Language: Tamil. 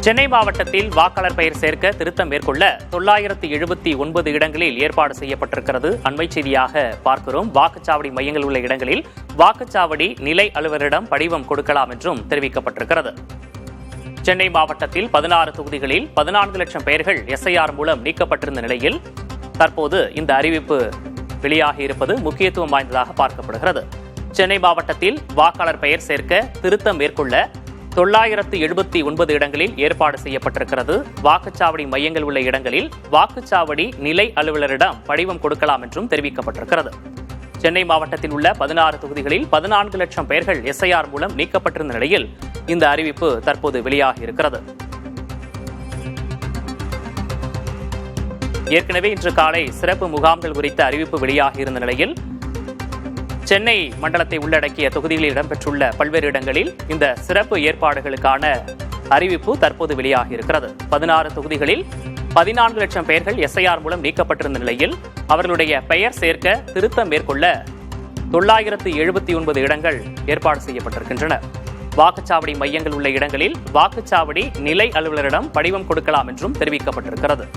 சென்னை மாவட்டத்தில் வாக்காளர் பெயர் சேர்க்க திருத்தம் மேற்கொள்ள 979 இடங்களில் ஏற்பாடு செய்யப்பட்டிருக்கிறது. அண்மை செய்தியாக பார்க்கிறோம். வாக்குச்சாவடி மையங்கள் உள்ள இடங்களில் வாக்குச்சாவடி நிலை அலுவலரிடம் படிவம் கொடுக்கலாம் என்றும் தெரிவிக்கப்பட்டிருக்கிறது. சென்னை மாவட்டத்தில் 16 தொகுதிகளில் 14 லட்சம் பெயர்கள் எஸ்ஐஆர் மூலம் நீக்கப்பட்டிருந்த நிலையில் தற்போது இந்த அறிவிப்பு வெளியாகி இருப்பது முக்கியத்துவம் வாய்ந்ததாக பார்க்கப்படுகிறது. சென்னை மாவட்டத்தில் வாக்காளர் பெயர் சேர்க்க திருத்தம் மேற்கொள்ள 979 இடங்களில் ஏற்பாடு செய்யப்பட்டிருக்கிறது. வாக்குச்சாவடி மையங்கள் உள்ள இடங்களில் வாக்குச்சாவடி நிலை அலுவலரிடம் படிவம் கொடுக்கலாம் என்றும் தெரிவிக்கப்பட்டிருக்கிறது. சென்னை மாவட்டத்தில் உள்ள 16 தொகுதிகளில் 14 லட்சம் பெயர்கள் எஸ்ஐஆர் மூலம் நீக்கப்பட்டிருந்த நிலையில் இந்த அறிவிப்பு தற்போது வெளியாகி இருக்கிறது. ஏற்கனவே இன்று காலை சிறப்பு முகாம்கள் குறித்த அறிவிப்பு வெளியாகி இருந்த நிலையில் சென்னை மண்டலத்தை உள்ளடக்கிய தொகுதிகளில் இடம்பெற்றுள்ள பல்வேறு இடங்களில் இந்த சிறப்பு ஏற்பாடுகளுக்கான அறிவிப்பு தற்போது வெளியாகி இருக்கிறது. 16 தொகுதிகளில் 14 லட்சம் பெயர்கள் எஸ்ஐஆர் மூலம் நீக்கப்பட்டிருந்த நிலையில் அவர்களுடைய பெயர் சேர்க்க திருத்தம் மேற்கொள்ள 979 இடங்கள் ஏற்பாடு செய்யப்பட்டிருக்கின்றன. வாக்குச்சாவடி மையங்கள் உள்ள இடங்களில் வாக்குச்சாவடி நிலை அலுவலரிடம் படிவம் கொடுக்கலாம் என்றும் தெரிவிக்கப்பட்டிருக்கிறது.